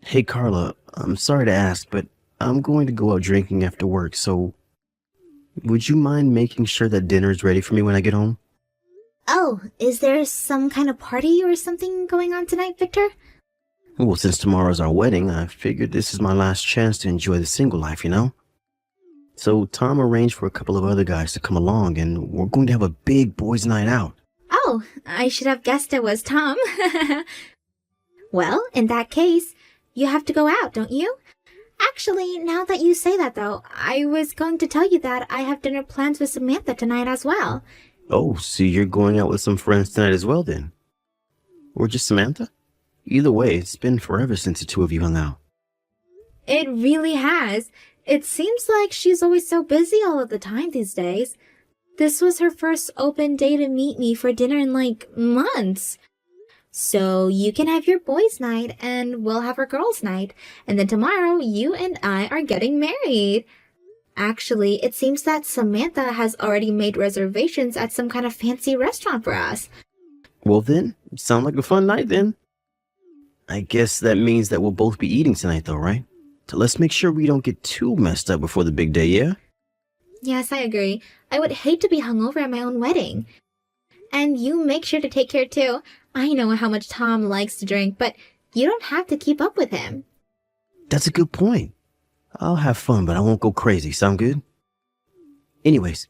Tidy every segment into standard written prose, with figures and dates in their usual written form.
Hey Carla, I'm sorry to ask, but I'm going to go out drinking after work, so would you mind making sure that dinner is ready for me when I get home? Oh, is there some kind of party or something going on tonight, Victor? Well, since tomorrow's our wedding, I figured this is my last chance to enjoy the single life, you know? So Tom arranged for a couple of other guys to come along, and we're going to have a big boys' night out. Oh, I should have guessed it was Tom. Well, in that case, you have to go out, don't you? Actually, now that you say that though, I was going to tell you that I have dinner plans with Samantha tonight as well. Oh, so you're going out with some friends tonight as well then? Or just Samantha? Either way, it's been forever since the two of you hung out. It really has. It seems like she's always so busy all of the time these days. This was her first open day to meet me for dinner in like months. So you can have your boys' night and we'll have our girls' night. And then tomorrow you and I are getting married. Actually, it seems that Samantha has already made reservations at some kind of fancy restaurant for us. Well then, sound like a fun night then. I guess that means that we'll both be eating tonight though, right? So let's make sure we don't get too messed up before the big day, yeah? Yes, I agree. I would hate to be hungover at my own wedding. And you make sure to take care too. I know how much Tom likes to drink, but you don't have to keep up with him. That's a good point. I'll have fun, but I won't go crazy. Sound good? Anyways,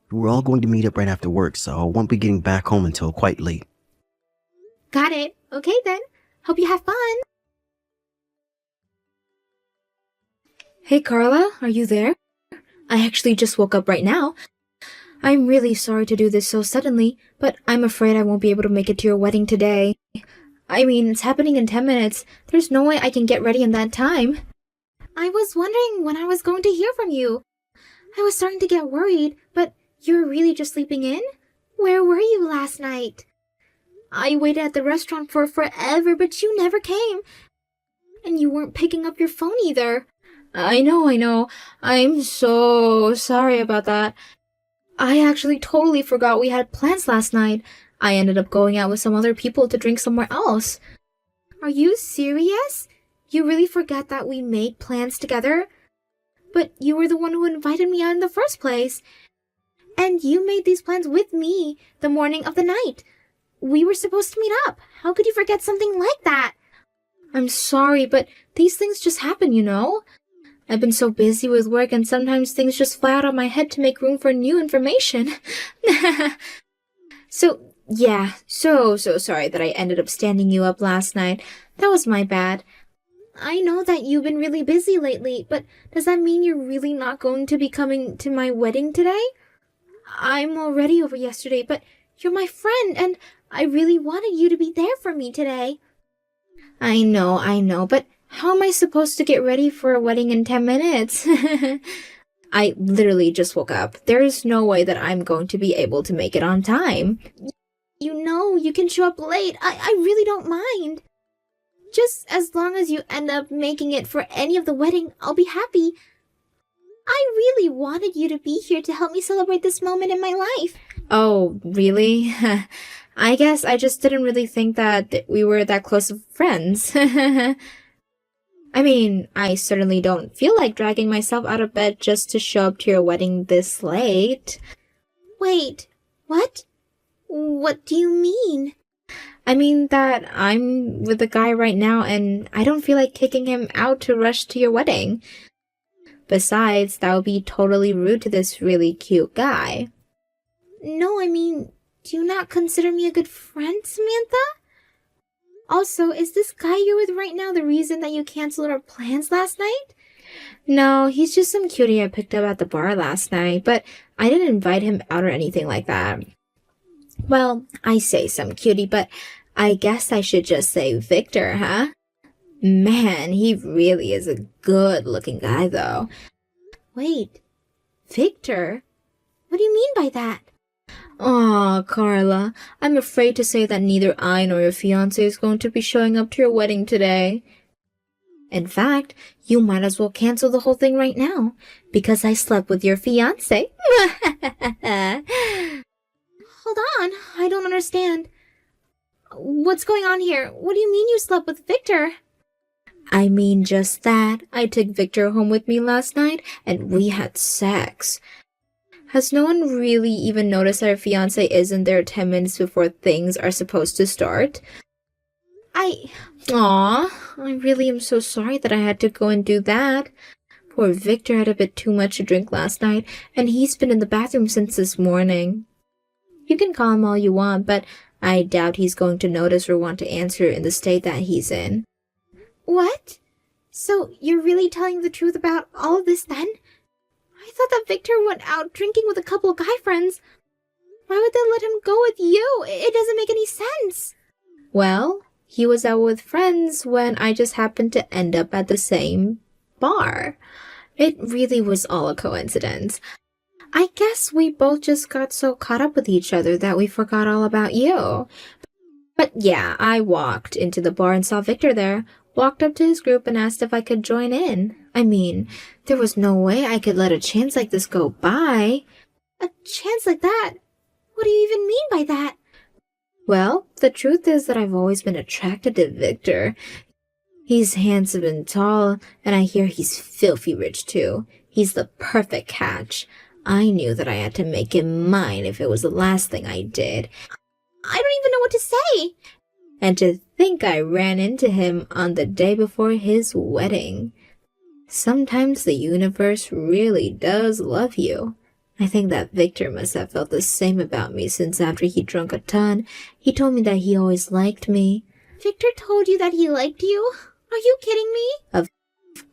we're all going to meet up right after work, so I won't be getting back home until quite late. Got it. Okay then. Hope you have fun. Hey Carla, are you there? I actually just woke up right now. I'm really sorry to do this so suddenly, but I'm afraid I won't be able to make it to your wedding today. I mean, it's happening in 10 minutes. There's no way I can get ready in that time. I was wondering when I was going to hear from you. I was starting to get worried, but you were really just sleeping in? Where were you last night? I waited at the restaurant for forever, but you never came. And you weren't picking up your phone either. I know. I'm so sorry about that. I actually totally forgot we had plans last night. I ended up going out with some other people to drink somewhere else. Are you serious? You really forgot that we made plans together? But you were the one who invited me out in the first place. And you made these plans with me the morning of the night. We were supposed to meet up. How could you forget something like that? I'm sorry, but these things just happen, you know? I've been so busy with work and sometimes things just fly out of my head to make room for new information. So sorry that I ended up standing you up last night. That was my bad. I know that you've been really busy lately, but does that mean you're really not going to be coming to my wedding today? I'm already over yesterday, but you're my friend and I really wanted you to be there for me today. I know, but how am I supposed to get ready for a wedding in 10 minutes? I literally just woke up. There is no way that I'm going to be able to make it on time. You know, you can show up late. I really don't mind. Just as long as you end up making it for any of the wedding, I'll be happy. I really wanted you to be here to help me celebrate this moment in my life. Oh, really? I guess I just didn't really think that we were that close of friends. I mean, I certainly don't feel like dragging myself out of bed just to show up to your wedding this late. Wait, what? What do you mean? I mean that I'm with a guy right now and I don't feel like kicking him out to rush to your wedding. Besides, that would be totally rude to this really cute guy. No, I mean, do you not consider me a good friend, Samantha? Also, is this guy you're with right now the reason that you canceled our plans last night? No, he's just some cutie I picked up at the bar last night, but I didn't invite him out or anything like that. Well, I say some cutie, but I guess I should just say Victor, huh? Man, he really is a good-looking guy, though. Wait, Victor? What do you mean by that? Aw, Carla, I'm afraid to say that neither I nor your fiancé is going to be showing up to your wedding today. In fact, you might as well cancel the whole thing right now, because I slept with your fiancé. Hold on, I don't understand. What's going on here? What do you mean you slept with Victor? I mean just that. I took Victor home with me last night and we had sex. Has no one really even noticed that our fiancé isn't there 10 minutes before things are supposed to start? I really am so sorry that I had to go and do that. Poor Victor had a bit too much to drink last night, and he's been in the bathroom since this morning. You can call him all you want, but I doubt he's going to notice or want to answer in the state that he's in. What? So you're really telling the truth about all of this then? I thought that Victor went out drinking with a couple of guy friends. Why would they let him go with you? It doesn't make any sense. Well, he was out with friends when I just happened to end up at the same bar. It really was all a coincidence. I guess we both just got so caught up with each other that we forgot all about you. But yeah, I walked into the bar and saw Victor there, walked up to his group and asked if I could join in. I mean, there was no way I could let a chance like this go by. A chance like that? What do you even mean by that? Well, the truth is that I've always been attracted to Victor. He's handsome and tall, and I hear he's filthy rich too. He's the perfect catch. I knew that I had to make him mine if it was the last thing I did. I don't even know what to say. And to think I ran into him on the day before his wedding. Sometimes the universe really does love you. I think that Victor must have felt the same about me since after he drank a ton, he told me that he always liked me. Victor told you that he liked you? Are you kidding me? Of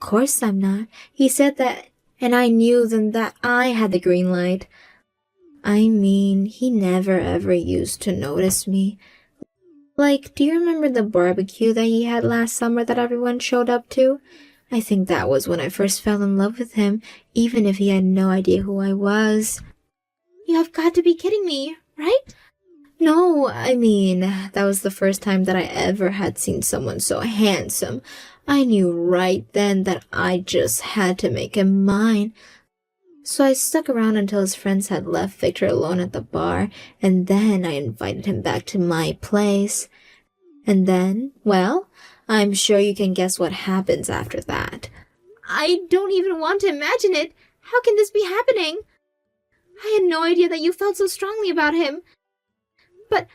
course I'm not. He said that, and I knew then that I had the green light. I mean, he never ever used to notice me. Like, do you remember the barbecue that he had last summer that everyone showed up to? I think that was when I first fell in love with him, even if he had no idea who I was. You have got to be kidding me, right? No, I mean, that was the first time that I ever had seen someone so handsome. I knew right then that I just had to make him mine. So I stuck around until his friends had left Victor alone at the bar, and then I invited him back to my place. And then, well, I'm sure you can guess what happens after that. I don't even want to imagine it. How can this be happening? I had no idea that you felt so strongly about him. But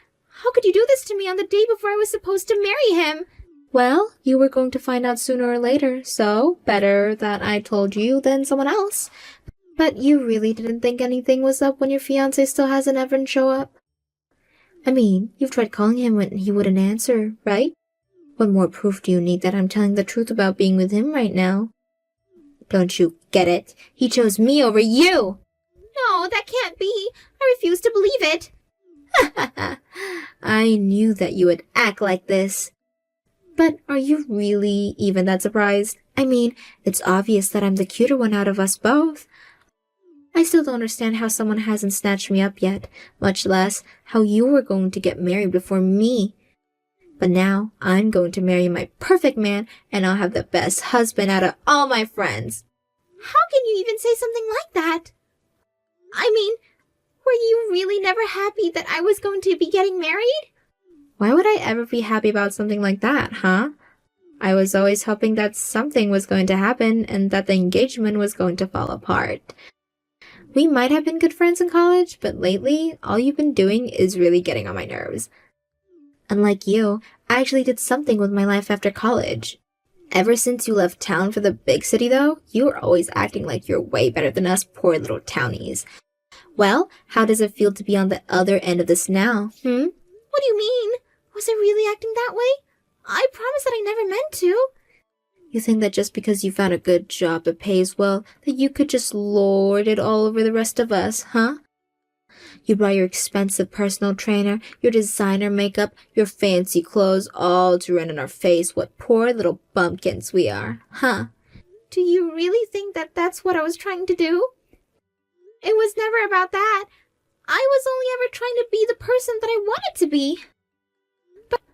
how could you do this to me on the day before I was supposed to marry him? Well, you were going to find out sooner or later, so better that I told you than someone else. But you really didn't think anything was up when your fiancé still hasn't ever show up? I mean, you've tried calling him when he wouldn't answer, right? What more proof do you need that I'm telling the truth about being with him right now? Don't you get it? He chose me over you! No, that can't be. I refuse to believe it. I knew that you would act like this. But are you really even that surprised? I mean, it's obvious that I'm the cuter one out of us both. I still don't understand how someone hasn't snatched me up yet, much less how you were going to get married before me. But now I'm going to marry my perfect man, and I'll have the best husband out of all my friends. How can you even say something like that? I mean, were you really never happy that I was going to be getting married? Why would I ever be happy about something like that, huh? I was always hoping that something was going to happen and that the engagement was going to fall apart. We might have been good friends in college, but lately, all you've been doing is really getting on my nerves. Unlike you, I actually did something with my life after college. Ever since you left town for the big city, though, you were always acting like you're way better than us poor little townies. Well, how does it feel to be on the other end of this now, What do you mean? Was I really acting that way? I promise that I never meant to. You think that just because you found a good job that pays well, that you could just lord it all over the rest of us, huh? You brought your expensive personal trainer, your designer makeup, your fancy clothes, all to run in our face what poor little bumpkins we are, huh? Do you really think that that's what I was trying to do? It was never about that. I was only ever trying to be the person that I wanted to be.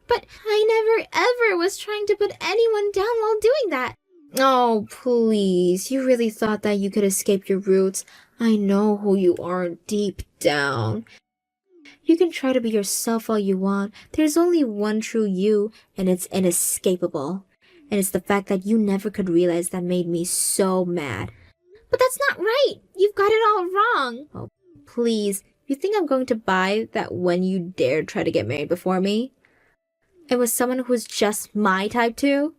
But I never ever was trying to put anyone down while doing that. Oh, please. You really thought that you could escape your roots. I know who you are deep down. You can try to be yourself all you want. There's only one true you, and it's inescapable. And it's the fact that you never could realize that made me so mad. But that's not right! You've got it all wrong! Oh, please. You think I'm going to buy that when you dared try to get married before me? It was someone who was just my type too?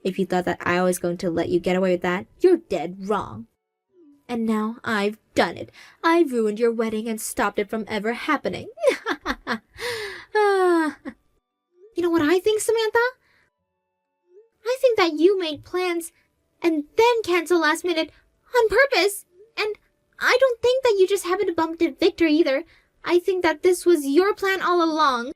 If you thought that I was going to let you get away with that, you're dead wrong. And now I've done it. I've ruined your wedding and stopped it from ever happening. You know what I think, Samantha? I think that you made plans and then canceled last minute on purpose. And I don't think that you just happened to bump into Victor either. I think that this was your plan all along.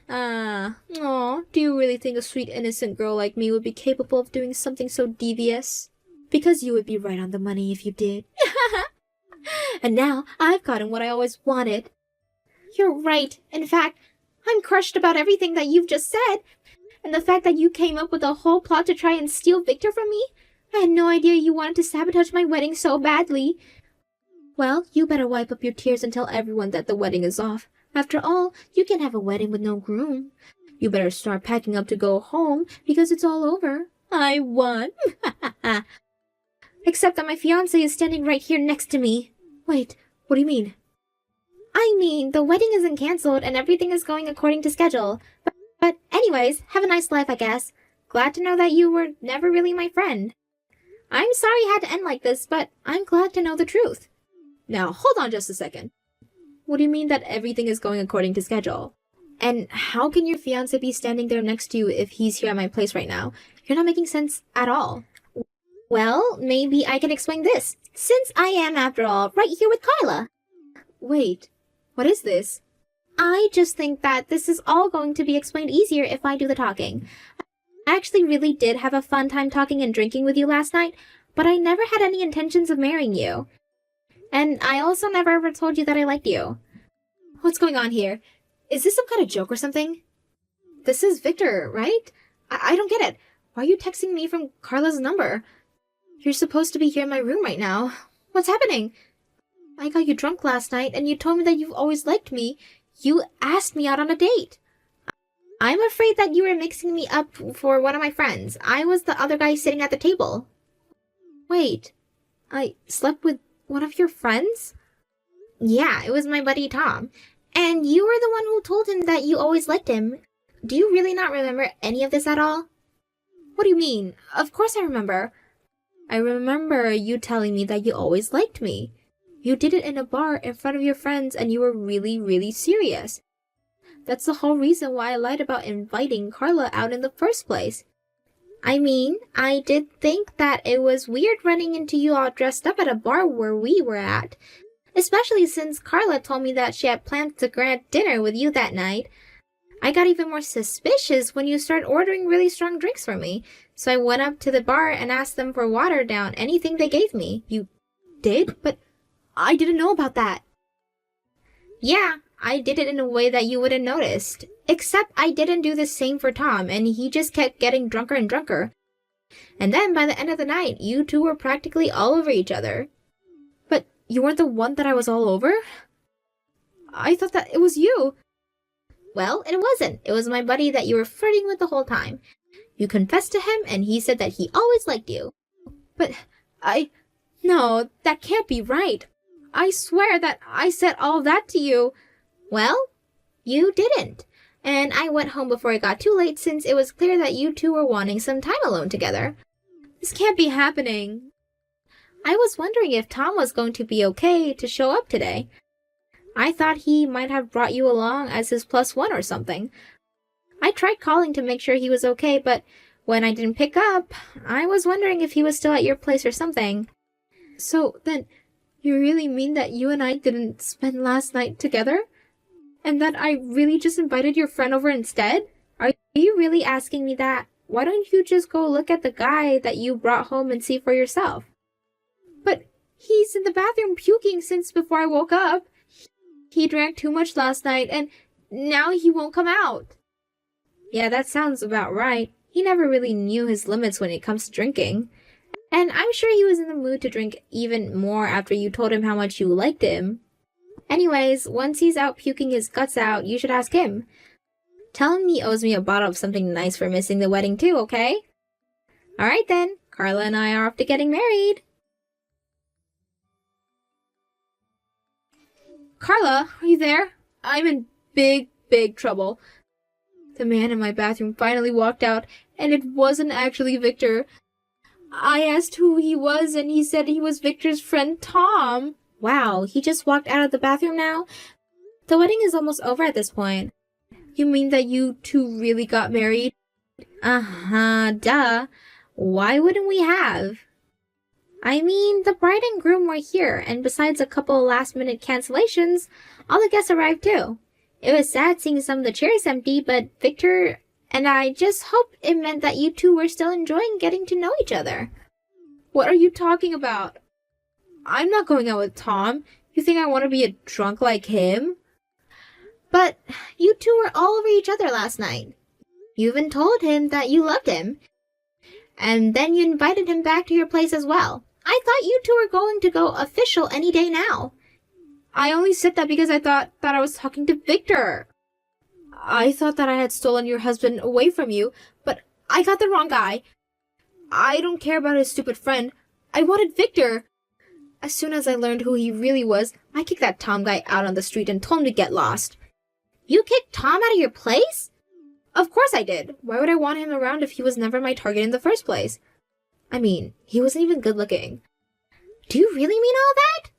Do you really think a sweet innocent girl like me would be capable of doing something so devious? Because you would be right on the money if you did. And now I've gotten what I always wanted. You're right. In fact, I'm crushed about everything that you've just said. And the fact that you came up with a whole plot to try and steal Victor from me. I had no idea you wanted to sabotage my wedding so badly. Well, you better wipe up your tears and tell everyone that the wedding is off. After all, you can't have a wedding with no groom. You better start packing up to go home because it's all over. I won. Except that my fiancé is standing right here next to me. Wait, what do you mean? I mean, the wedding isn't cancelled and everything is going according to schedule. But anyways, have a nice life, I guess. Glad to know that you were never really my friend. I'm sorry it had to end like this, but I'm glad to know the truth. Now, hold on just a second. What do you mean that everything is going according to schedule? And how can your fiancé be standing there next to you if he's here at my place right now? You're not making sense at all. Well, maybe I can explain this, since I am, after all, right here with Carla. Wait, what is this? I just think that this is all going to be explained easier if I do the talking. I actually really did have a fun time talking and drinking with you last night, but I never had any intentions of marrying you. And I also never ever told you that I liked you. What's going on here? Is this some kind of joke or something? This is Victor, right? I don't get it. Why are you texting me from Carla's number? You're supposed to be here in my room right now. What's happening? I got you drunk last night and you told me that you've always liked me. You asked me out on a date. I'm afraid that you were mixing me up for one of my friends. I was the other guy sitting at the table. Wait, I slept with one of your friends? Yeah, it was my buddy Tom. And you were the one who told him that you always liked him. Do you really not remember any of this at all? What do you mean? Of course I remember. I remember you telling me that you always liked me. You did it in a bar in front of your friends and you were really, really serious. That's the whole reason why I lied about inviting Carla out in the first place. I mean, I did think that it was weird running into you all dressed up at a bar where we were at. Especially since Carla told me that she had planned to grant dinner with you that night. I got even more suspicious when you started ordering really strong drinks for me. So I went up to the bar and asked them for water down anything they gave me. You did? But I didn't know about that. Yeah, I did it in a way that you wouldn't noticed. Except I didn't do the same for Tom, and he just kept getting drunker and drunker. And then by the end of the night, you two were practically all over each other. But you weren't the one that I was all over? I thought that it was you. Well, it wasn't. It was my buddy that you were flirting with the whole time. You confessed to him, and he said that he always liked you. But No, that can't be right. I swear that I said all that to you. Well, you didn't. And I went home before it got too late since it was clear that you two were wanting some time alone together. This can't be happening. I was wondering if Tom was going to be okay to show up today. I thought he might have brought you along as his +1 or something. I tried calling to make sure he was okay, but when I didn't pick up, I was wondering if he was still at your place or something. So then, you really mean that you and I didn't spend last night together? And that I really just invited your friend over instead? Are you really asking me that? Why don't you just go look at the guy that you brought home and see for yourself? But he's in the bathroom puking since before I woke up. He drank too much last night and now he won't come out. Yeah, that sounds about right. He never really knew his limits when it comes to drinking. And I'm sure he was in the mood to drink even more after you told him how much you liked him. Anyways, once he's out puking his guts out, you should ask him. Tell him he owes me a bottle of something nice for missing the wedding too, okay? Alright then, Carla and I are off to getting married. Carla, are you there? I'm in big trouble. The man in my bathroom finally walked out, and it wasn't actually Victor. I asked who he was, and he said he was Victor's friend Tom. Wow, he just walked out of the bathroom now? The wedding is almost over at this point. You mean that you two really got married? Uh-huh, duh. Why wouldn't we have? I mean, the bride and groom were here, and besides a couple last-minute cancellations, all the guests arrived too. It was sad seeing some of the chairs empty, but Victor and I just hoped it meant that you two were still enjoying getting to know each other. What are you talking about? I'm not going out with Tom. You think I want to be a drunk like him? But you two were all over each other last night. You even told him that you loved him. And then you invited him back to your place as well. I thought you two were going to go official any day now. I only said that because I thought that I was talking to Victor. I thought that I had stolen your husband away from you, but I got the wrong guy. I don't care about his stupid friend. I wanted Victor. As soon as I learned who he really was, I kicked that Tom guy out on the street and told him to get lost. You kicked Tom out of your place? Of course I did. Why would I want him around if he was never my target in the first place? I mean, he wasn't even good looking. Do you really mean all that?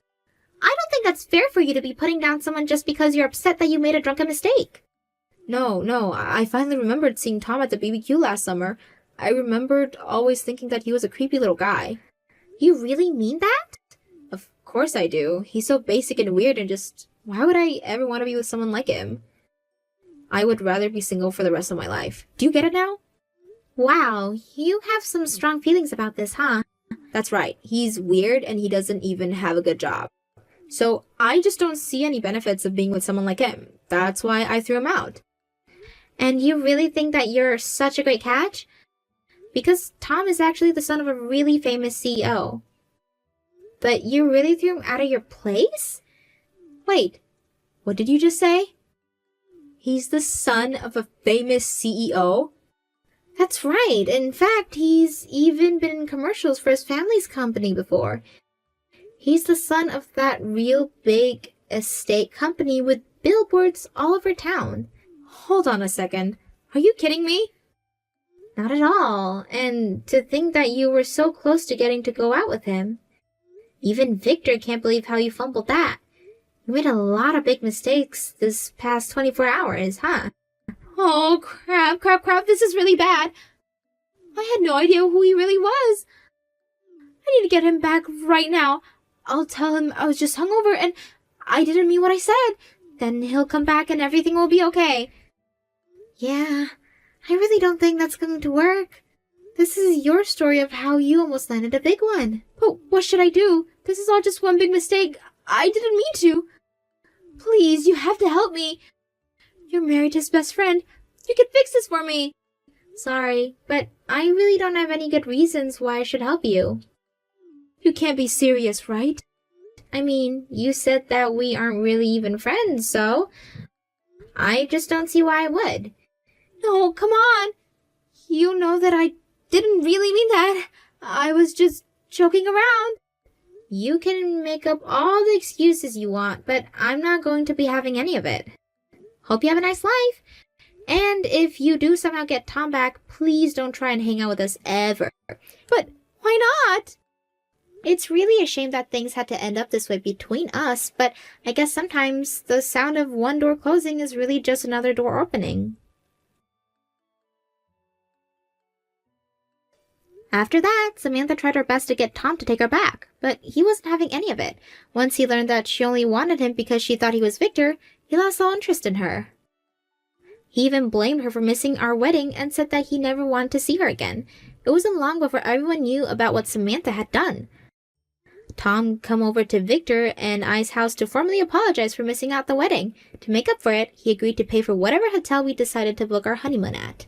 I don't think that's fair for you to be putting down someone just because you're upset that you made a drunken mistake. No, I finally remembered seeing Tom at the BBQ last summer. I remembered always thinking that he was a creepy little guy. You really mean that? Of course I do. He's so basic and weird and just... Why would I ever want to be with someone like him? I would rather be single for the rest of my life. Do you get it now? Wow, you have some strong feelings about this, huh? That's right. He's weird and he doesn't even have a good job. So I just don't see any benefits of being with someone like him. That's why I threw him out. And you really think that you're such a great catch? Because Tom is actually the son of a really famous CEO. But you really threw him out of your place? Wait, what did you just say? He's the son of a famous CEO? That's right. In fact, he's even been in commercials for his family's company before. He's the son of that real big estate company with billboards all over town. Hold on a second. Are you kidding me? Not at all. And to think that you were so close to getting to go out with him. Even Victor can't believe how you fumbled that. You made a lot of big mistakes this past 24 hours, huh? Oh, crap, this is really bad. I had no idea who he really was. I need to get him back right now. I'll tell him I was just hungover and I didn't mean what I said. Then he'll come back and everything will be okay. Yeah, I really don't think that's going to work. This is your story of how you almost landed a big one. But what should I do? This is all just one big mistake. I didn't mean to. Please, you have to help me. You're married to his best friend. You can fix this for me. Sorry, but I really don't have any good reasons why I should help you. You can't be serious, right? I mean, you said that we aren't really even friends, so... I just don't see why I would. No, come on. You know that I didn't really mean that. I was just joking around. You can make up all the excuses you want, but I'm not going to be having any of it. Hope you have a nice life. And if you do somehow get Tom back, please don't try and hang out with us ever. But why not? It's really a shame that things had to end up this way between us, but I guess sometimes the sound of one door closing is really just another door opening. After that, Samantha tried her best to get Tom to take her back, but he wasn't having any of it. Once he learned that she only wanted him because she thought he was Victor, he lost all interest in her. He even blamed her for missing our wedding and said that he never wanted to see her again. It wasn't long before everyone knew about what Samantha had done. Tom come over to Victor and I's house to formally apologize for missing out the wedding. To make up for it, he agreed to pay for whatever hotel we decided to book our honeymoon at.